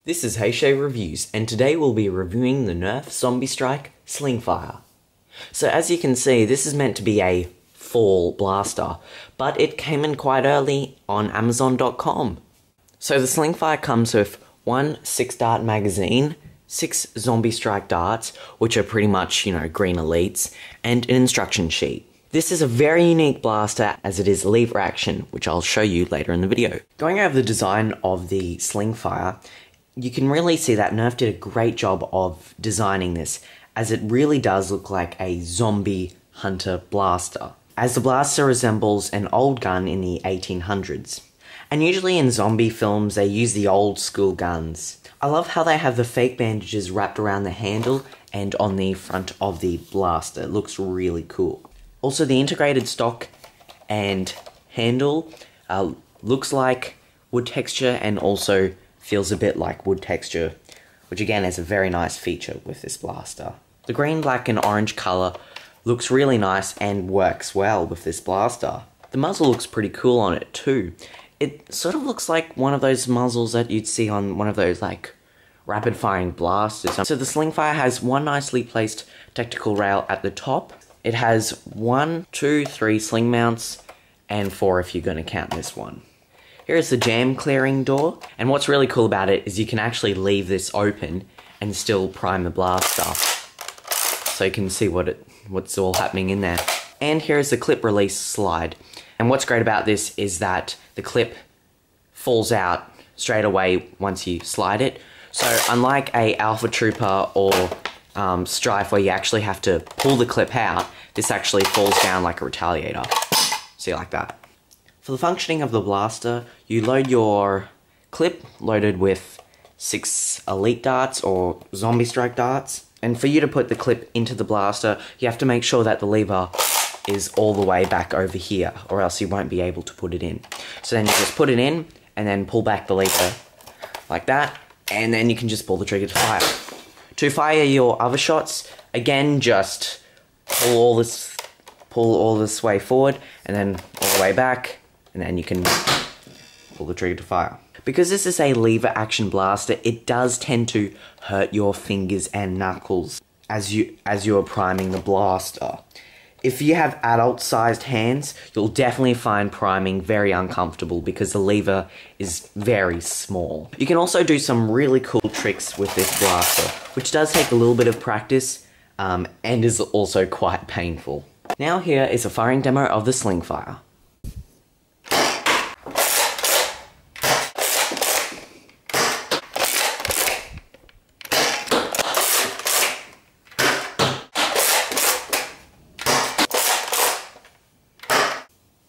This is HJReviews, and today we'll be reviewing the NERF Zombie Strike Slingfire. So as you can see, this is meant to be a fall blaster, but it came in quite early on Amazon.com. So the Slingfire comes with one 6-dart magazine, 6 zombie strike darts, which are pretty much, green elites, and an instruction sheet. This is a very unique blaster as it is lever action, which I'll show you later in the video. Going over the design of the Slingfire, you can really see that NERF did a great job of designing this, as it really does look like a zombie hunter blaster, as the blaster resembles an old gun in the 1800s. And usually in zombie films they use the old school guns. I love how they have the fake bandages wrapped around the handle and on the front of the blaster. It looks really cool. Also, the integrated stock and handle looks like wood texture and also feels a bit like wood texture, which again is a very nice feature with this blaster. The green, black and orange colour looks really nice and works well with this blaster. The muzzle looks pretty cool on it too. It sort of looks like one of those muzzles that you'd see on one of those rapid firing blasters. So the Slingfire has one nicely placed tactical rail at the top. It has 1, 2, 3 sling mounts and 4 if you're going to count this one. Here is the jam clearing door, and what's really cool about it is you can actually leave this open and still prime the blaster, so you can see what's all happening in there. And here is the clip release slide, and what's great about this is that the clip falls out straight away once you slide it. So unlike a Alpha Trooper or Strife where you actually have to pull the clip out, this actually falls down like a retaliator. See, like that. For the functioning of the blaster, you load your clip loaded with 6 elite darts or zombie strike darts. And for you to put the clip into the blaster, you have to make sure that the lever is all the way back over here, or else you won't be able to put it in. So then you just put it in and then pull back the lever like that, and then you can just pull the trigger to fire. To fire your other shots, again, just pull all this way forward and then all the way back, and then you can pull the trigger to fire. Because this is a lever action blaster, it does tend to hurt your fingers and knuckles as you are priming the blaster. If you have adult-sized hands, you'll definitely find priming very uncomfortable because the lever is very small. You can also do some really cool tricks with this blaster, which does take a little bit of practice and is also quite painful. Now here is a firing demo of the Slingfire.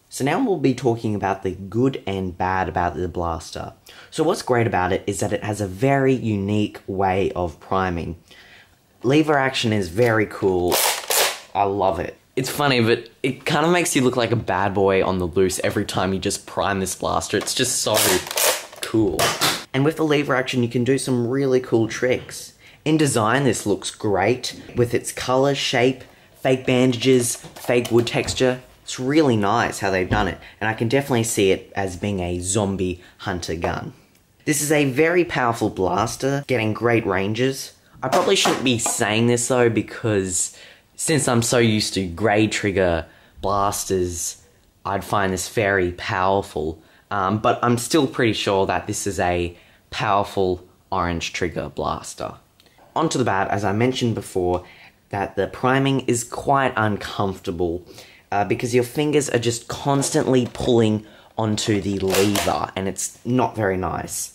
So now we'll be talking about the good and bad about the blaster. So what's great about it is that it has a very unique way of priming. Lever action is very cool. I love it. It's funny, but it kind of makes you look like a bad boy on the loose every time you just prime this blaster. It's just so cool. And with the lever action, you can do some really cool tricks. In design, this looks great with its color, shape, fake bandages, fake wood texture. It's really nice how they've done it, and I can definitely see it as being a zombie hunter gun. This is a very powerful blaster, getting great ranges. I probably shouldn't be saying this though, because since I'm so used to grey trigger blasters, I'd find this very powerful, but I'm still pretty sure that this is a powerful orange trigger blaster. Onto the bad, as I mentioned before, that the priming is quite uncomfortable. Because your fingers are just constantly pulling onto the lever, and it's not very nice.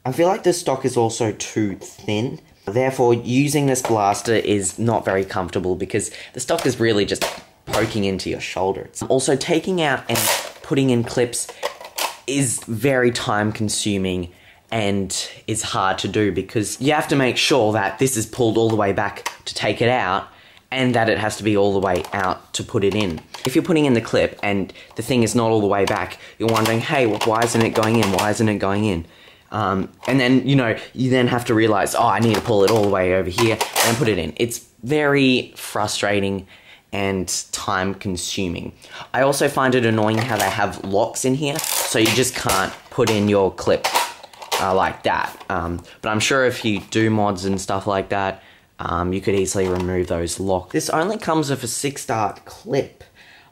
I feel like the stock is also too thin, therefore using this blaster is not very comfortable because the stock is really just poking into your shoulder. Also, taking out and putting in clips is very time consuming and is hard to do because you have to make sure that this is pulled all the way back to take it out, and that it has to be all the way out to put it in. If you're putting in the clip and the thing is not all the way back, you're wondering, hey, why isn't it going in? Why isn't it going in? And then, you then have to realize, oh, I need to pull it all the way over here and then put it in. It's very frustrating and time consuming. I also find it annoying how they have locks in here, so you just can't put in your clip like that. But I'm sure if you do mods and stuff like that, you could easily remove those locks. This only comes with a 6-dart clip.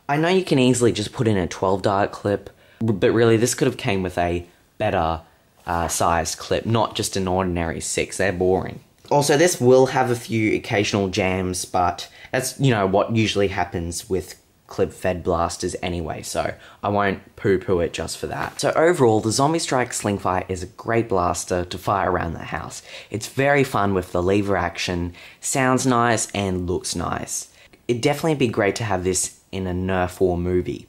I know you can easily just put in a 12-dart clip, but really this could have came with a better sized clip, not just an ordinary 6. They're boring. Also, this will have a few occasional jams, but that's, you know, what usually happens with clip-fed blasters anyway, so I won't poo-poo it just for that. So overall, the Zombie Strike Slingfire is a great blaster to fire around the house. It's very fun with the lever action, sounds nice, and looks nice. It'd definitely be great to have this in a NERF war movie.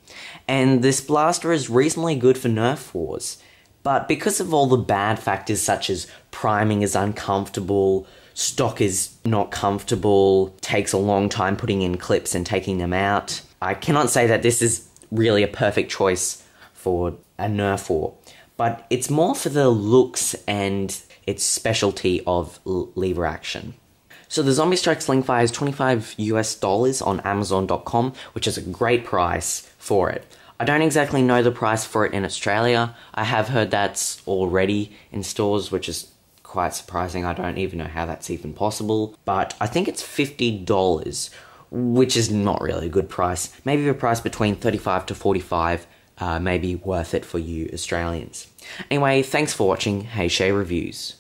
And this blaster is reasonably good for NERF wars, but because of all the bad factors such as priming is uncomfortable, stock is not comfortable, takes a long time putting in clips and taking them out, I cannot say that this is really a perfect choice for a NERF war, but it's more for the looks and its specialty of lever action. So the Zombie Strike Slingfire is $25 US on Amazon.com, which is a great price for it. I don't exactly know the price for it in Australia. I have heard that's already in stores, which is quite surprising. I don't even know how that's even possible, but I think it's $50, which is not really a good price. Maybe a price between 35 to 45 may be worth it for you Australians. Anyway, thanks for watching HJReviews.